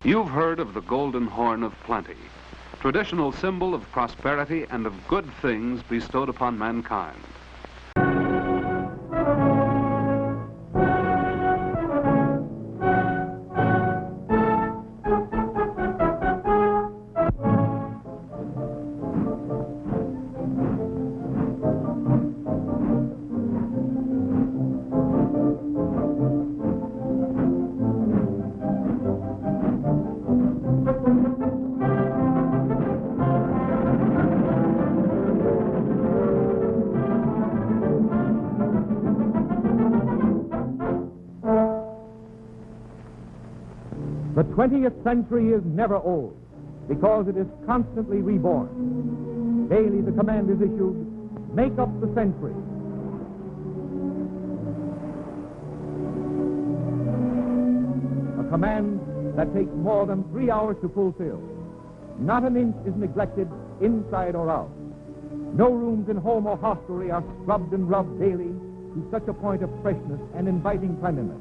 You've heard of the golden horn of plenty, traditional symbol of prosperity and of good things bestowed upon mankind. The 20th century is never old because it is constantly reborn. Daily the command is issued, make up the century. A command that takes more than 3 hours to fulfill. Not an inch is neglected inside or out. No rooms in home or hostelry are scrubbed and rubbed daily to such a point of freshness and inviting cleanliness.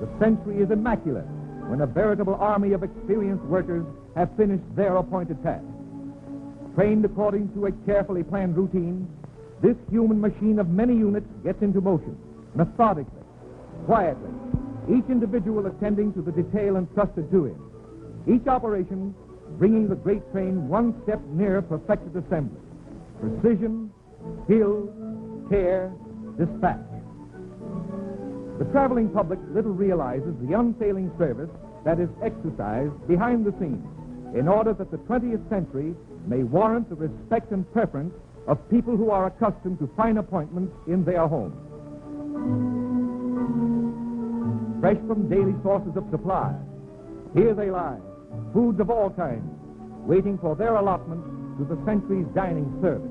The century is immaculate when a veritable army of experienced workers have finished their appointed task. Trained according to a carefully planned routine, this human machine of many units gets into motion, methodically, quietly, each individual attending to the detail entrusted to him, each operation bringing the great train one step nearer perfected assembly. Precision, skill, care, dispatch. The traveling public little realizes the unfailing service that is exercised behind the scenes in order that the 20th century may warrant the respect and preference of people who are accustomed to fine appointments in their homes. Fresh from daily sources of supply, here they lie, foods of all kinds, waiting for their allotment to the century's dining service.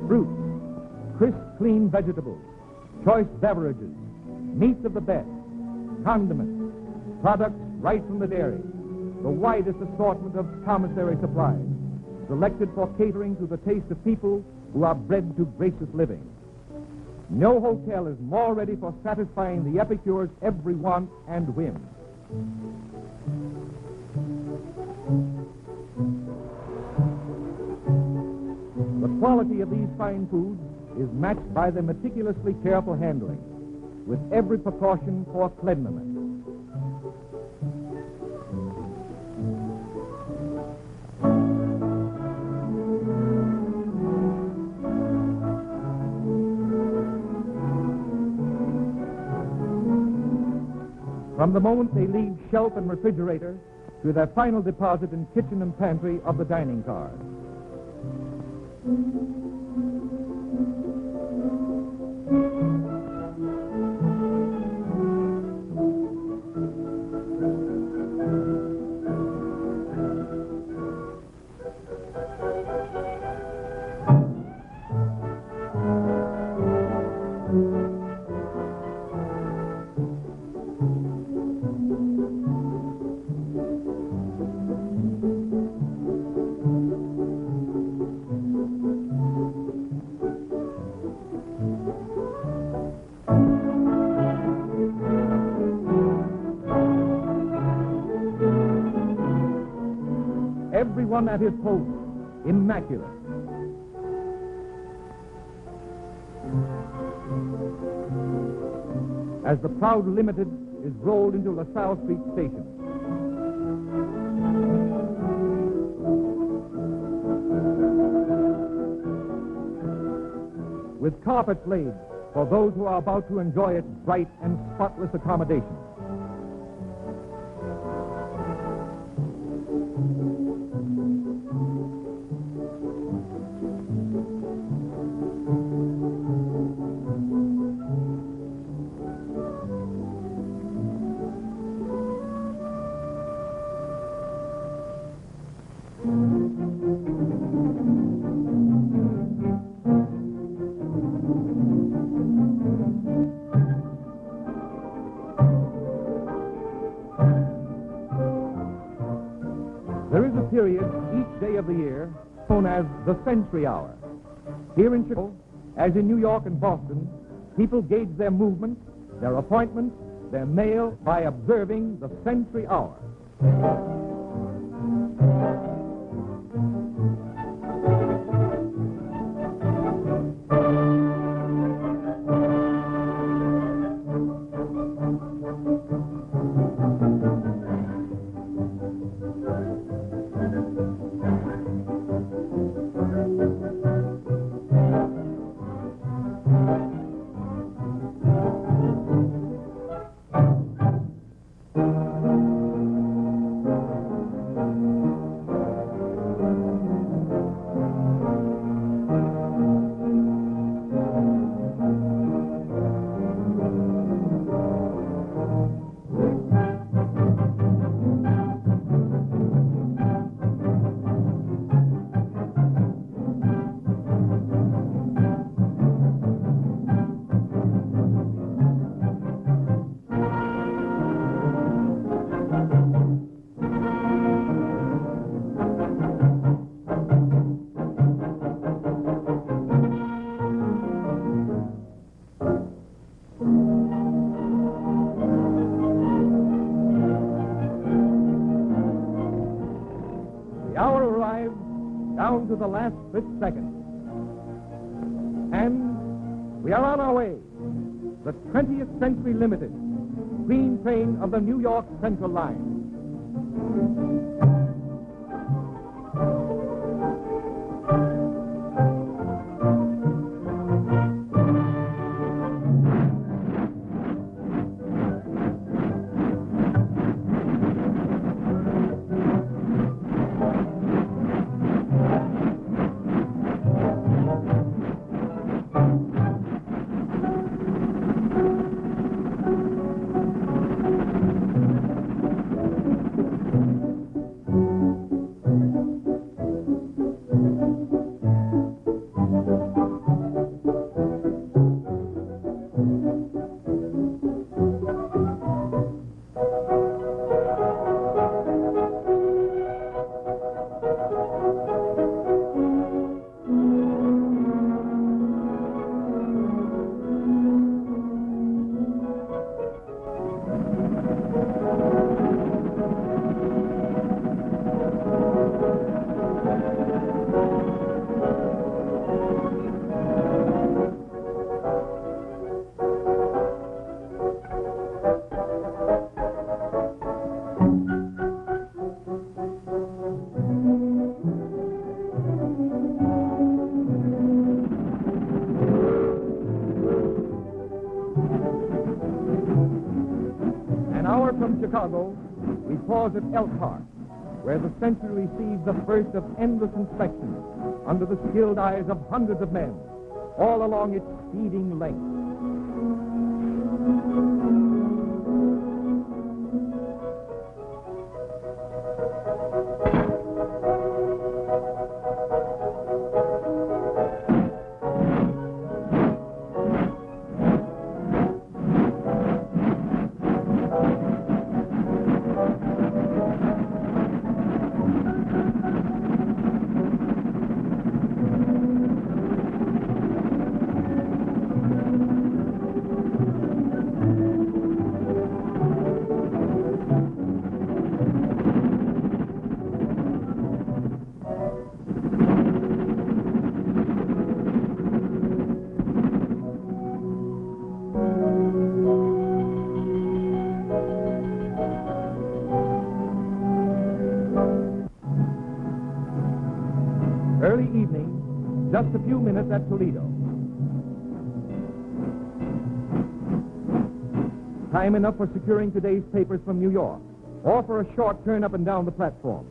Fruits, crisp, clean vegetables, choice beverages, meats of the best, condiments, products right from the dairy, the widest assortment of commissary supplies, selected for catering to the taste of people who are bred to gracious living. No hotel is more ready for satisfying the epicure's every want and whim. The quality of these fine foods is matched by their meticulously careful handling, with every precaution for cleanliness. From the moment they leave shelf and refrigerator to their final deposit in kitchen and pantry of the dining car. Everyone at his post, immaculate. As the proud Limited is rolled into LaSalle Street Station. With carpets laid for those who are about to enjoy its bright and spotless accommodation. There is a period each day of the year known as the Century Hour. Here in Chicago, as in New York and Boston, people gauge their movements, their appointments, their mail by observing the Century Hour. The hour arrives down to the last split second. And we are on our way. The 20th Century Limited, green train of the New York Central Line. From Chicago, we pause at Elkhart, where the Century receives the first of endless inspections under the skilled eyes of hundreds of men, all along its speeding length. Early evening, just a few minutes at Toledo. Time enough for securing today's papers from New York, or for a short turn up and down the platform,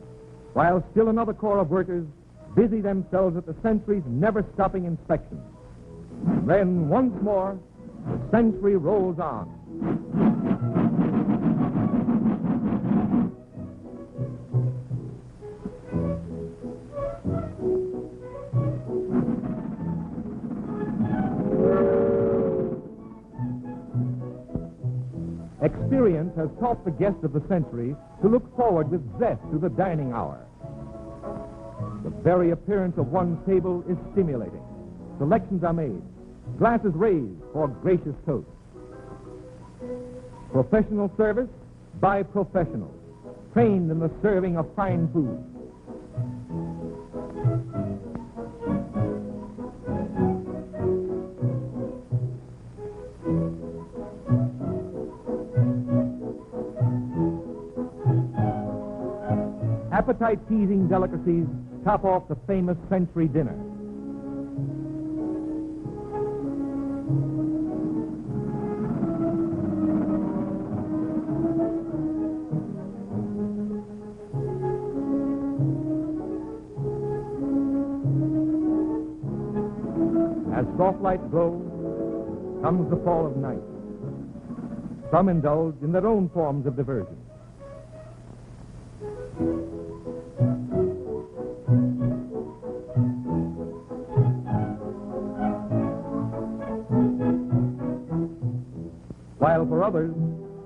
while still another corps of workers busy themselves at the Century's never-stopping inspection. Then, once more, the Century rolls on. Experience has taught the guests of the Century to look forward with zest to the dining hour. The very appearance of one's table is stimulating. Selections are made, glasses raised for gracious toast. Professional service by professionals. trained in the serving of fine food. Appetite-teasing delicacies top off the famous Century dinner. As soft lights glow, comes the fall of night. Some indulge in their own forms of diversion. While for others,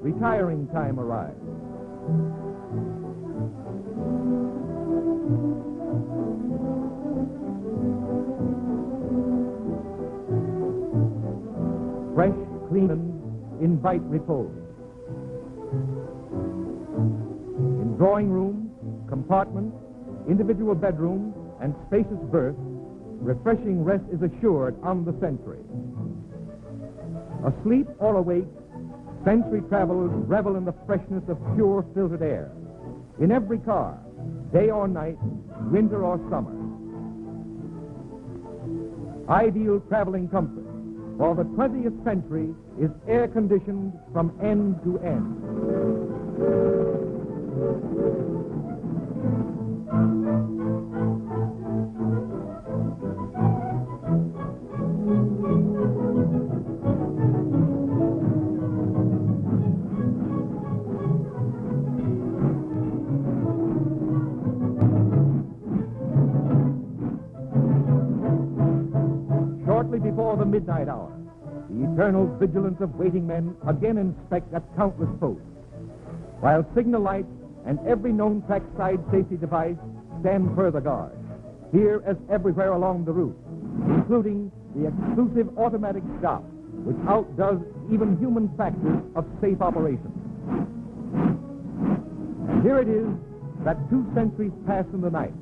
retiring time arrives. Fresh, clean, and invite repose. In drawing rooms, compartments, individual bedrooms, and spacious berths, refreshing rest is assured on the Century. Asleep or awake, Century travelers revel in the freshness of pure filtered air. In every car, day or night, winter or summer. Ideal traveling comfort, for the 20th century is air-conditioned from end to end. Shortly before the midnight hour, the eternal vigilance of waiting men again inspect at countless posts, while signal lights and every known trackside safety device stand further guard, here as everywhere along the route, including the exclusive automatic stop, which outdoes even human factors of safe operation. And here it is that 2 centuries pass in the night.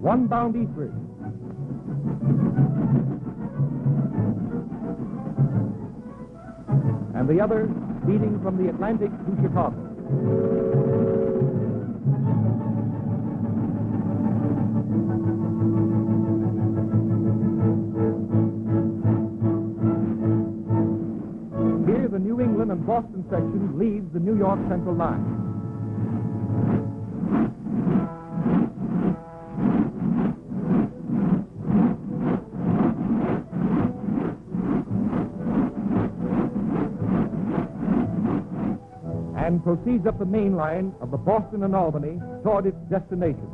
One bound eastward, and the other speeding from the Atlantic to Chicago. Here, the New England and Boston section leaves the New York Central line. And proceeds up the main line of the Boston and Albany toward its destination.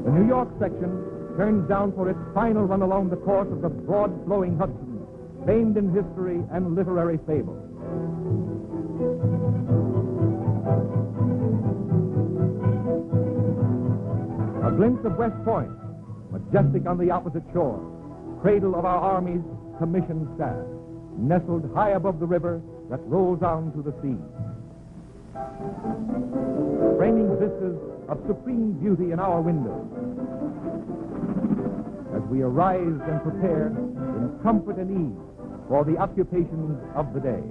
The New York section turns down for its final run along the course of the broad-flowing Hudson, famed in history and literary fable. A glimpse of West Point, majestic on the opposite shore, cradle of our Army's commissioned staff, nestled high above the river that rolls on to the sea. Framing vistas of supreme beauty in our windows, as we arise and prepare in comfort and ease for the occupations of the day.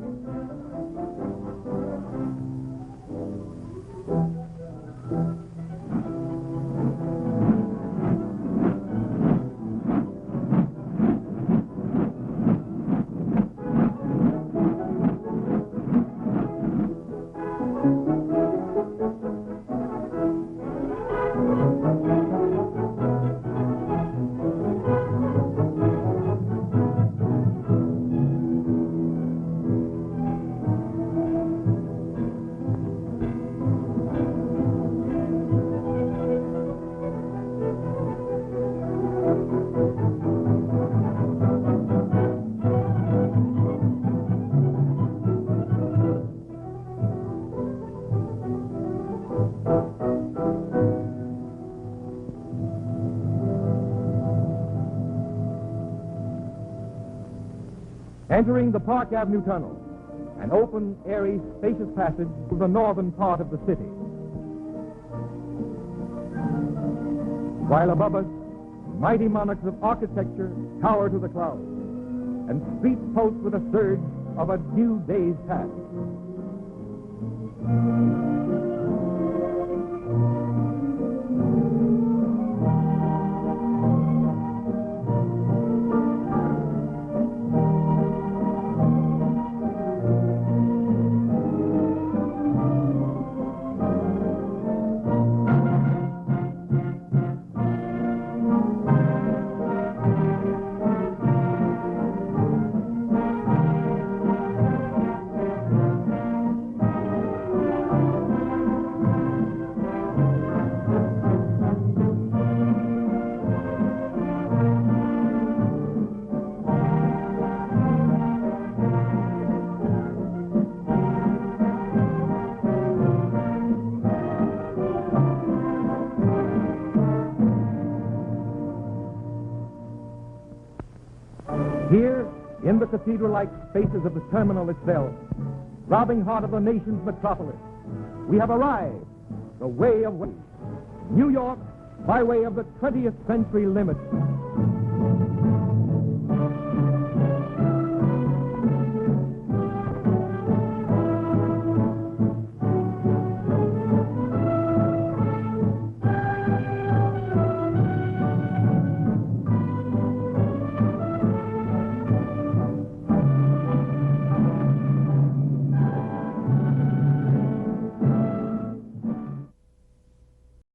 Entering the Park Avenue Tunnel, an open, airy, spacious passage to the northern part of the city. While above us, mighty monarchs of architecture tower to the clouds, and streets pulse with a surge of a new day's task. Here, in the cathedral-like spaces of the terminal itself, throbbing heart of the nation's metropolis, we have arrived, the way of ways. New York, by way of the 20th century limits.